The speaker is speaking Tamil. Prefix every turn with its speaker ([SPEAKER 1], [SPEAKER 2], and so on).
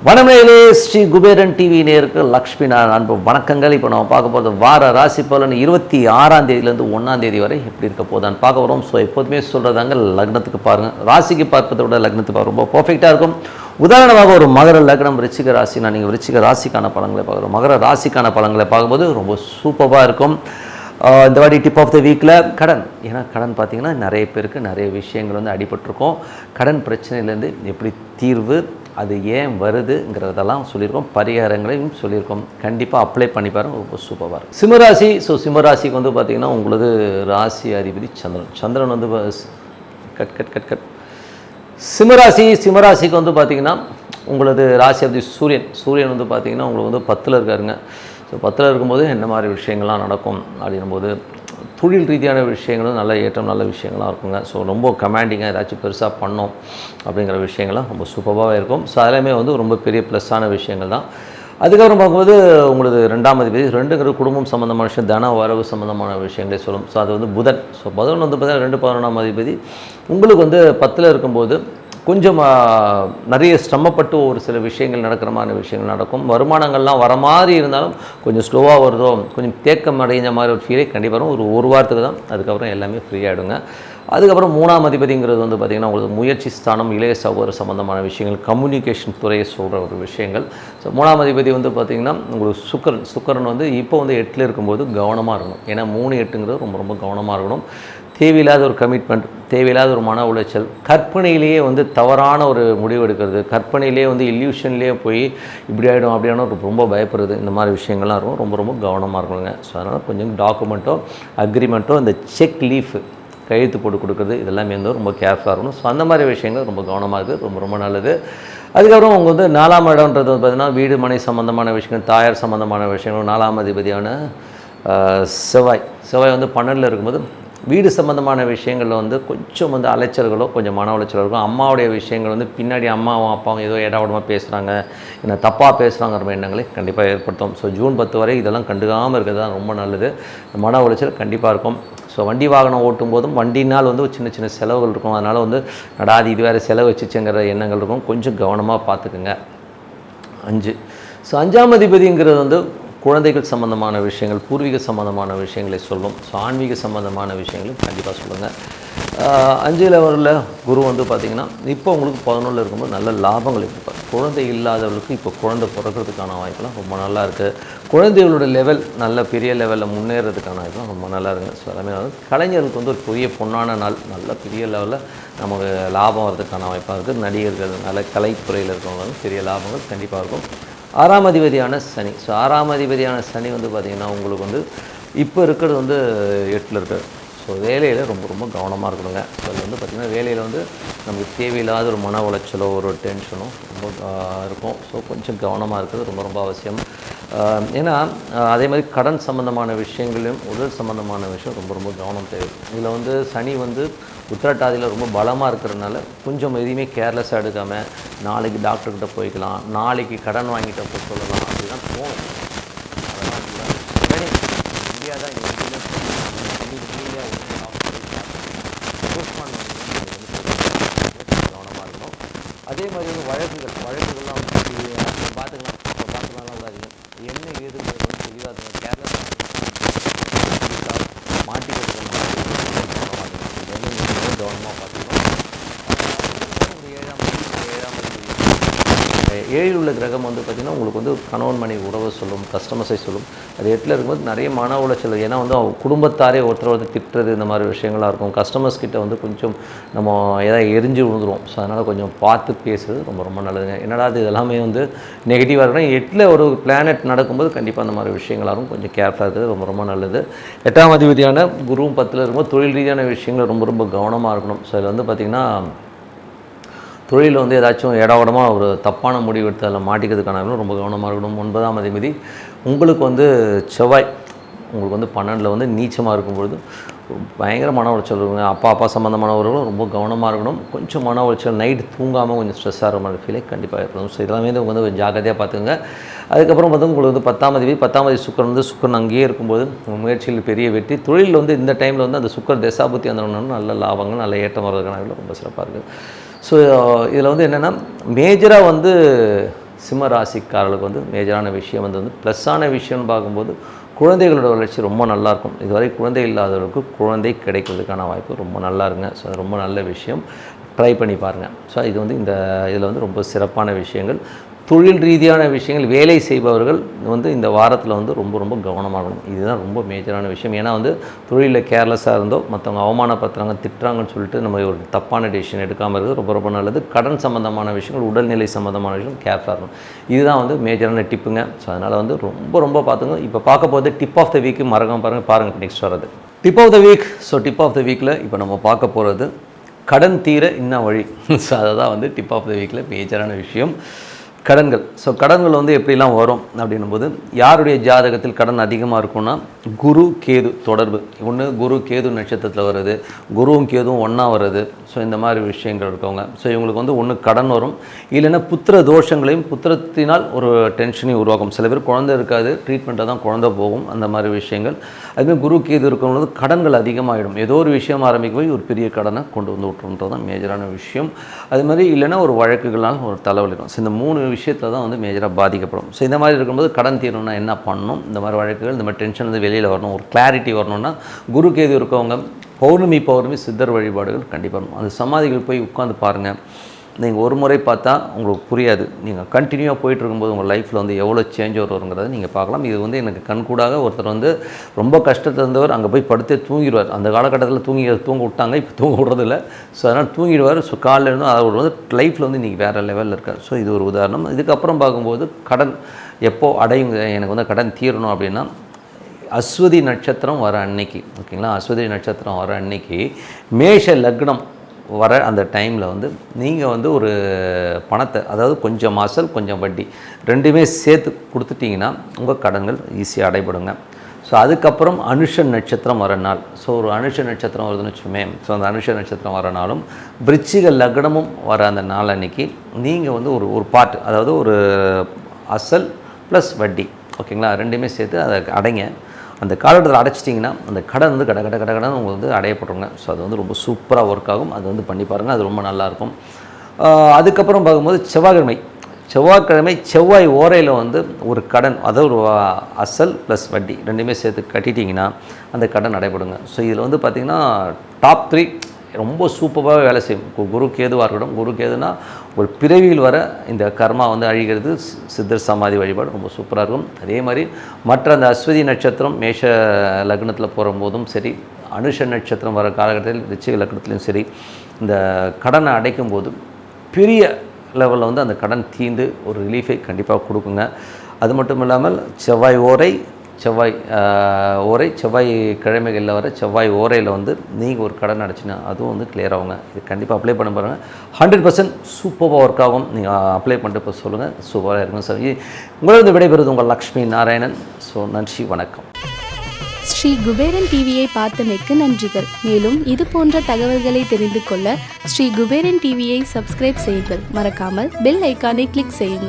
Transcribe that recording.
[SPEAKER 1] வணக்கம் ஸ்ரீ குபேரன் டிவி நேருக்கு லக்ஷ்மி அன்பு வணக்கங்கள். இப்போ நம்ம பார்க்க போகிறது வார ராசி பலன் 26ஆம் தேதியிலேருந்து 1ஆம் தேதி வரை எப்படி இருக்க போதான்னு பார்க்க போகிறோம். ஸோ எப்போதுமே சொல்கிறதாங்க, லக்னத்துக்கு பாருங்கள், ராசிக்கு பார்ப்பதை விட லக்னத்துக்கு பாருங்கள், ரொம்ப பர்ஃபெக்டாக இருக்கும். உதாரணமாக ஒரு மகர லக்னம் விருச்சிக ராசினா நீங்கள் விருச்சிக ராசிக்கான பலன்களை பார்க்குறோம். மகர ராசிக்கான பலன்களை பார்க்கும்போது ரொம்ப சூப்பராக இருக்கும். இந்த வாட்டி டிப் ஆஃப் த வீக்கில் கடன். ஏன்னா கடன் பார்த்திங்கன்னா நிறைய பேருக்கு நிறைய விஷயங்கள் வந்து அடிபட்டிருக்கோம். கடன் பிரச்சனையிலேருந்து எப்படி தீர்வு, அது ஏன் வருதுங்கிறதெல்லாம் சொல்லியிருக்கோம், பரிகாரங்களையும் சொல்லியிருக்கோம். கண்டிப்பாக அப்ளை பண்ணி பாருங்க, ரொம்ப சூப்பராக இருக்கும். சிம்மராசி. ஸோ சிம்மராசிக்கு வந்து பார்த்திங்கன்னா உங்களுக்கு ராசி அதிபதி சந்திரன் வந்து சிம்மராசிக்கு வந்து பார்த்திங்கன்னா உங்களது ராசி அதிபதி சூரியன் வந்து பார்த்திங்கன்னா உங்களுக்கு வந்து 10ல் இருக்காருங்க. ஸோ 10ல் இருக்கும்போது என்ன மாதிரி விஷயங்கள்லாம் நடக்கும் அப்படின்னும்போது தொழில் ரீதியான விஷயங்களும் நல்ல ஏற்றம், நல்ல விஷயங்கள்லாம் இருக்குங்க. ஸோ ரொம்ப கமாண்டிங்காக ஏதாச்சும் பெருசாக பண்ணோம் அப்படிங்கிற விஷயங்கள்லாம் ரொம்ப சூப்பராகவே இருக்கும். ஸோ அதெல்லாமே வந்து ரொம்ப பெரிய ப்ளஸ்ஸான விஷயங்கள் தான். அதுக்கப்புறம் பார்க்கும்போது உங்களுக்கு 2ஆம் அதிபதி, 2ங்கிற குடும்பம் சம்மந்தமான விஷயம், தன வரவு சம்மந்தமான விஷயங்களே சொல்லும். ஸோ அது வந்து புதன். ஸோ புதன் வந்து பார்த்தீங்கன்னா 2 11ஆம் அதிபதி உங்களுக்கு வந்து 10ல் இருக்கும்போது கொஞ்சம் நிறைய சிரமப்பட்டு ஒரு சில விஷயங்கள் நடக்கிற மாதிரி விஷயங்கள் நடக்கும். வருமானங்கள்லாம் வர மாதிரி இருந்தாலும் கொஞ்சம் ஸ்லோவாக வருதோ, கொஞ்சம் தேக்கம் அடைஞ்ச மாதிரி ஒரு ஃபீலே கண்டிப்பாக வரும். ஒரு வாரத்துக்கு தான், அதுக்கப்புறம் எல்லாமே ஃப்ரீயாகிடுங்க. அதுக்கப்புறம் 3ஆம் அதிபதிங்கிறது வந்து பார்த்திங்கன்னா உங்களுக்கு முயற்சி ஸ்தானம், இளைய சகோதர சம்மந்தமான விஷயங்கள், கம்யூனிகேஷன் துறையை சொல்கிற ஒரு விஷயங்கள். ஸோ 3ஆம் அதிபதி வந்து பார்த்திங்கன்னா உங்களுக்கு சுக்கரன் வந்து இப்போ வந்து 8ல் இருக்கும்போது கவனமாக இருக்கணும். ஏன்னா 3 8ங்கிறது ரொம்ப ரொம்ப கவனமாக இருக்கணும். தேவையில்லாத ஒரு கமிட்மெண்ட், தேவையில்லாத ஒரு மன உளைச்சல், கற்பனையிலேயே வந்து தவறான ஒரு முடிவு எடுக்கிறது, கற்பனையிலே வந்து இல்யூஷன்லேயே போய் இப்படி ஆகிடும் அப்படி ஆகிடும் ரொம்ப பயப்படுறது, இந்த மாதிரி விஷயங்கள்லாம் இருக்கும். ரொம்ப ரொம்ப கவனமாக இருக்கணுங்க. ஸோ அதனால் கொஞ்சம் டாக்குமெண்ட்டோ அக்ரிமெண்ட்டோ இந்த செக் லீஃபு கையெழுத்து போட்டு கொடுக்குறது இதெல்லாமே வந்து ரொம்ப கேர்ஃபுல்லாக இருக்கணும். ஸோ அந்த மாதிரி விஷயங்கள் ரொம்ப கவனமாக இருக்குது, ரொம்ப ரொம்ப நல்லது. அதுக்கப்புறம் அவங்க வந்து 4ஆம் இடம்ன்றது வந்து பார்த்திங்கன்னா வீடு மனை சம்மந்தமான விஷயங்கள், தாயார் சம்மந்தமான விஷயங்கள். 4ஆம் அதிபதியான செவ்வாய் வந்து 12ல் இருக்கும்போது வீடு சம்மந்தமான விஷயங்களில் வந்து கொஞ்சம் வந்து அலைச்சல்களோ கொஞ்சம் மன உளைச்சலோ இருக்கும். அம்மாவுடைய விஷயங்கள் வந்து பின்னாடி அம்மாவும் அப்பாவும் ஏதோ ஏடாவிடமாக பேசுகிறாங்க, என்ன தப்பாக பேசுகிறாங்கிற எண்ணங்களை கண்டிப்பாக ஏற்படுத்தும். ஸோ ஜூன் 10 வரை இதெல்லாம் கண்டுக்காமல் இருக்கிறது தான் ரொம்ப நல்லது. மன உளைச்சல் கண்டிப்பாக இருக்கும். ஸோ வண்டி வாகனம் ஓட்டும் போதும் வண்டினால் வந்து சின்ன சின்ன செலவுகள் இருக்கும். அதனால் வந்து நடாது இது வேறு செலவு வச்சுச்சுங்கிற எண்ணங்கள் இருக்கும். கொஞ்சம் கவனமாக பார்த்துக்குங்க. 5. ஸோ 5ஆம் அதிபதிங்கிறது வந்து குழந்தைகள் சம்மந்தமான விஷயங்கள், பூர்வீக சம்மந்தமான விஷயங்களை சொல்லும். ஸோ ஆன்மீக சம்மந்தமான விஷயங்களும் கண்டிப்பாக சொல்லுங்கள். 5ல் வரல குரு வந்து பார்த்திங்கன்னா இப்போ உங்களுக்கு 11ல் இருக்கும்போது நல்ல லாபங்கள் இருப்பார். குழந்தை இல்லாதவர்களுக்கு இப்போ குழந்தை பிறக்கிறதுக்கான வாய்ப்பெல்லாம் ரொம்ப நல்லா இருக்குது. குழந்தைகளோட லெவல் நல்ல பெரிய லெவலில் முன்னேறதுக்கான வாய்ப்பெல்லாம் ரொம்ப நல்லா இருக்குது. ஸோ எல்லாமே வந்து கலைஞர்களுக்கு வந்து ஒரு பெரிய பொன்னான நாள், நல்ல பெரிய லெவலில் நமக்கு லாபம் வர்றதுக்கான வாய்ப்பாக இருக்குது. நடிகர்கள், நல்ல கலைத்துறையில் இருக்கிறவங்க பெரிய லாபங்கள் கண்டிப்பாக இருக்கும். 6ஆம் அதிபதியான சனி. ஸோ 6ஆம் அதிபதியான சனி வந்து பார்த்திங்கன்னா உங்களுக்கு வந்து இப்போ இருக்கிறது வந்து 8ல் இருக்குது. ஸோ வேலையில் ரொம்ப ரொம்ப கவனமாக இருக்கணுங்க. ஸோ அது வந்து பார்த்திங்கன்னா வேலையில் வந்து நமக்கு தேவையில்லாத ஒரு மன உளைச்சலோ ஒரு டென்ஷனோ ரொம்ப இருக்கும். ஸோ கொஞ்சம் கவனமாக இருக்கிறது ரொம்ப ரொம்ப அவசியம். ஏன்னா அதே மாதிரி கடன் சம்மந்தமான விஷயங்களையும் உடல் சம்மந்தமான விஷயம் ரொம்ப ரொம்ப கவனம் தேவை. இதில் வந்து சனி வந்து உத்திரட்டாதியில் ரொம்ப பலமாக இருக்கிறதுனால கொஞ்சம் எதையுமே கேர்லெஸ்ஸாக எடுக்காமல் நாளைக்கு டாக்டர்கிட்ட போய்க்கலாம், நாளைக்கு கடன் வாங்கிட்ட போய் சொல்லலாம் அப்படிலாம் தோணும். அதெல்லாம் இந்தியா தான் கவனமாக இருக்கணும். அதே மாதிரி வந்து வழக்குகள்லாம் பார்த்துக்கலாம் விடாதீங்க. என்ன ஏதுங்கிறது வந்து தெரியாதுங்க. கேர்லெஸ்ஸாக மாட்டிக்கிறது கவனமாக பார்த்துக்கணும். 7ல் உள்ள கிரகம் வந்து பார்த்திங்கன்னா உங்களுக்கு வந்து கணவன் மனைவி உறவை சொல்லும், கஸ்டமர்ஸை சொல்லும். அது 8ல் இருக்கும்போது நிறைய மன உளைச்சல். ஏன்னா வந்து குடும்பத்தாரே ஒருத்தர் திட்டுறது இந்த மாதிரி விஷயங்களாக இருக்கும். கஸ்டமர்ஸ் கிட்ட வந்து கொஞ்சம் நம்ம ஏதாவது எரிஞ்சு விழுந்துருவோம். ஸோ அதனால் கொஞ்சம் பார்த்து பேசுறது ரொம்ப ரொம்ப நல்லதுங்க. என்னடா அது இதெல்லாமே வந்து நெகட்டிவாக இருக்கணும். 8ல் ஒரு பிளானட் நடக்கும்போது கண்டிப்பாக அந்த மாதிரி விஷயங்களாகும் கொஞ்சம் கேர்ஃபுல்லாக இருக்கிறது ரொம்ப ரொம்ப நல்லது. 8ஆம் அதிபதியான குருவும் 10ல் இருக்கும்போது தொழில் ரீதியான விஷயங்கள் ரொம்ப ரொம்ப கவனமாக இருக்கணும். ஸோ இதில் வந்து பார்த்திங்கன்னா தொழிலில் வந்து ஏதாச்சும் இடவடமாக ஒரு தப்பான முடிவு எடுத்து அதில் மாட்டிக்கிறதுக்கான ரொம்ப கவனமாக இருக்கணும். 9ஆம் அதிபதி உங்களுக்கு வந்து செவ்வாய் உங்களுக்கு வந்து 12ல் வந்து நீச்சமாக இருக்கும்பொழுது பயங்கர மன உளைச்சல் இருக்குங்க. அப்பா சம்மந்தமானவர்களும் ரொம்ப கவனமாக இருக்கணும். கொஞ்சம் மன உளைச்சல், நைட்டு தூங்காமல் கொஞ்சம் ஸ்ட்ரெஸ்ஸாக இருக்கிற மாதிரி ஃபீலே கண்டிப்பாக இருக்கணும். ஸோ இதெல்லாமே வந்து ஜாக்கிரதையாக பார்த்துங்க. அதுக்கப்புறம் பார்த்தா உங்களுக்கு வந்து 10ஆம் அதிபதி 10ஆம் அதிபதி சுக்கிரன் அங்கேயே இருக்கும்போது முயற்சியில் பெரிய வெற்றி. தொழிலில் வந்து இந்த டைமில் வந்து அந்த சுக்கிர தசாபுத்தி அந்த நல்ல லாபங்கள் நல்ல ஏற்றம் வர்றதுக்கான ரொம்ப சிறப்பாக இருக்குது. ஸோ இதில் வந்து என்னென்னா மேஜராக வந்து சிம்ம ராசிக்காரர்களுக்கு வந்து மேஜரான விஷயம் வந்து ப்ளஸ்ஸான விஷயம்னு பார்க்கும்போது குழந்தைகளோட வளர்ச்சி ரொம்ப நல்லாயிருக்கும். இதுவரை குழந்தை இல்லாதவர்களுக்கு குழந்தை கிடைக்கிறதுக்கான வாய்ப்பு ரொம்ப நல்லா இருங்க. ஸோ அது ரொம்ப நல்ல விஷயம், ட்ரை பண்ணி பாருங்கள். ஸோ இது வந்து இதில் வந்து ரொம்ப சிறப்பான விஷயங்கள். தொழில் ரீதியான விஷயங்கள் வேலை செய்பவர்கள் வந்து இந்த வாரத்தில் வந்து ரொம்ப கவனமாகணும். இதுதான் ரொம்ப மேஜரான விஷயம். ஏன்னா வந்து தொழிலில் கேர்லெஸ்ஸாக இருந்தோ மற்றவங்க அவமானப்படுத்துகிறாங்க திட்டுறாங்கன்னு சொல்லிட்டு நம்ம ஒரு தப்பான டெசிஷன் எடுக்காமல் இருக்கிறது ரொம்ப நல்லது. கடன் சம்மந்தமான விஷயங்கள் உடல்நிலை சம்மந்தமான விஷயம் கேர்ஃபுல்லாக இருக்கணும். இதுதான் வந்து மேஜரான டிப்புங்க. ஸோ அதனால் வந்து ரொம்ப பார்த்துங்க. இப்போ பார்க்க போகிறது டிப் ஆஃப் த வீக்கு மறக்காம பாருங்கள் நெக்ஸ்ட் வரது tip of the week. So tip of the வீக்கில் இப்போ நம்ம பார்க்க போகிறது கடன் தீர இன்ன வழி. ஸோ அதை தான் வந்து டிப் ஆஃப் த வீக்கில் மேஜரான விஷயம். கடன்கள். ஸோ கடன்கள் வந்து எப்படிலாம் வரும் அப்படின்னும்போது யாருடைய ஜாதகத்தில் கடன் அதிகமாக இருக்கும்னா குரு கேது தொடர்பு. ஒன்று குரு கேது நட்சத்திரத்தில் வருது, குருவும் கேதுவும் ஒன்றா வருது. ஸோ இந்த மாதிரி விஷயங்கள் இருக்கவங்க ஸோ இவங்களுக்கு வந்து ஒன்று கடன் வரும், இல்லைன்னா புத்திர தோஷங்களையும் புத்திரத்தினால் ஒரு டென்ஷனையும் உருவாக்கும். சில பேர் குழந்தை இருக்காது, ட்ரீட்மெண்ட்டாக தான் குழந்தை போகும், அந்த மாதிரி விஷயங்கள். அதுமாதிரி குரு கேது இருக்கவங்களுக்கு கடன்கள் அதிகமாகிடும். ஏதோ ஒரு விஷயம் ஆரம்பிக்க போய் ஒரு பெரிய கடனை கொண்டு வந்து விட்டுருன்றது தான் மேஜரான விஷயம். அது மாதிரி இல்லைன்னா ஒரு வழக்குகளால் ஒரு தலைவலிடும். ஸோ இந்த 3 விஷயத்தில் தான் வந்து மேஜராக பாதிக்கப்படும். ஸோ இந்த மாதிரி இருக்கும்போது கடன் தீரணும்னா என்ன பண்ணணும், இந்த மாதிரி வழக்குகள் இந்த மாதிரி டென்ஷன் வந்து வெளியில் வரணும், ஒரு கிளாரிட்டி வரணும்னா குரு கேது இருக்கவங்க பௌர்ணமி சித்தர் வழிபாடுகள் கண்டிப்பாக. அந்த சமாதிகள் போய் உட்காந்து பாருங்கள். நீங்கள் ஒரு முறை பார்த்தா உங்களுக்கு புரியாது, நீங்கள் கண்டினியூவாக போயிட்டு இருக்கும்போது உங்கள் லைஃப்பில் வந்து எவ்வளோ சேஞ்ச் வருங்கிறத நீங்கள் பார்க்கலாம். இது வந்து எனக்கு கண்கூடாக ஒருத்தர் வந்து ரொம்ப கஷ்டத்தில் இருந்தவர் அங்கே போய் படுத்தே தூங்கிடுவார். அந்த காலகட்டத்தில் தூங்க விட்டாங்க, இப்போ தூங்க விடுறதில்ல. ஸோ அதனால் தூங்கிடுவார். ஸோ காலையில் இருந்தும் அவர் வந்து லைஃப்பில் வந்து இன்றைக்கி வேறு லெவலில் இருக்கார். ஸோ இது ஒரு உதாரணம். இதுக்கப்புறம் பார்க்கும்போது கடன் எப்போ அடையுங்க, எனக்கு வந்து கடன் தீரணும் அப்படின்னா அஸ்வதி நட்சத்திரம் வர அன்னைக்கு, ஓகேங்களா, அஸ்வதி நட்சத்திரம் வர அன்னைக்கு மேஷ லக்னம் வர அந்த டைமில் வந்து நீங்கள் வந்து ஒரு பணத்தை, அதாவது கொஞ்சம் அசல் கொஞ்சம் வட்டி ரெண்டுமே சேர்த்து கொடுத்துட்டிங்கன்னா உங்கள் கடன்கள் ஈஸியாக அடைபடுங்க. ஸோ அதுக்கப்புறம் அனுஷ நட்சத்திரம் வர நாள். ஸோ ஒரு அனுஷ நட்சத்திரம் வருதுன்னு வச்சுக்கோமே. ஸோ அந்த அனுஷ நட்சத்திரம் வர நாளும் விருச்சிக லக்னமும் வர அந்த நாள் அன்றைக்கி நீங்கள் வந்து ஒரு பார்ட், அதாவது ஒரு அசல் ப்ளஸ் வட்டி, ஓகேங்களா, ரெண்டுமே சேர்த்து அதை அடைங்க. அந்த காலகட்டத்தில் அடைச்சிட்டிங்கன்னா அந்த கடன் வந்து கடன் உங்களுக்கு வந்து அடையப்படுங்க. ஸோ அது வந்து ரொம்ப சூப்பராக ஒர்க் ஆகும். அது வந்து பண்ணி பாருங்கள், அது ரொம்ப நல்லாயிருக்கும். அதுக்கப்புறம் பார்க்கும்போது செவ்வாய்க்கிழமை செவ்வாய் ஓரையில் வந்து ஒரு கடன், அதாவது ஒரு அசல் ப்ளஸ் வட்டி ரெண்டுமே சேர்த்து கட்டிட்டிங்கன்னா அந்த கடன் அடைபடுங்க. ஸோ இதில் வந்து பார்த்திங்கன்னா டாப் 3 ரொம்ப சூப்பராக வேலை செய்யும். குரு கேதுவாக இருக்கட்டும். குரு கேதுனா ஒரு பிறவியில் வர இந்த கர்மா வந்து அழிகிறது. சித்தர் சமாதி வழிபாடு ரொம்ப சூப்பராக இருக்கும். அதே மாதிரி மற்ற அந்த அஸ்வதி நட்சத்திரம் மேஷ லக்னத்தில் போகும்போதும் சரி, அனுஷ நட்சத்திரம் வர காலகட்டத்தில் ரிச்சிக லக்னத்துலையும் சரி, இந்த கடனை அடைக்கும் போது பெரிய லெவலில் வந்து அந்த கடன் தீர்ந்து ஒரு ரிலீஃபை கண்டிப்பாக கொடுக்குங்க. அது மட்டும் இல்லாமல் செவ்வாய் கிழமைகளில் வர செவ்வாய் ஓரையில் வந்து நீங்கள் ஒரு கடன் அடைச்சினா அதுவும் வந்து கிளியர் ஆகுங்க. இது கண்டிப்பாக அப்ளை பண்ண பாருங்கள். 100% சூப்பராக ஒர்க் ஆகும். நீங்கள் அப்ளை பண்ணிட்டு இப்போ சொல்லுங்கள், சூப்பராக இருக்கும். சார் உங்களது விடைபெறுவது உங்கள் லக்ஷ்மி நாராயணன். ஸோ நன்றி, வணக்கம்.
[SPEAKER 2] ஸ்ரீ குபேரன் டிவியை பார்த்தமைக்கு நன்றிகள். மேலும் இது போன்ற தகவல்களை தெரிந்து கொள்ள ஸ்ரீ குபேரன் டிவியை சப்ஸ்கிரைப் செய்யுங்கள். மறக்காமல் பெல் ஐக்கானை கிளிக் செய்யுங்கள்.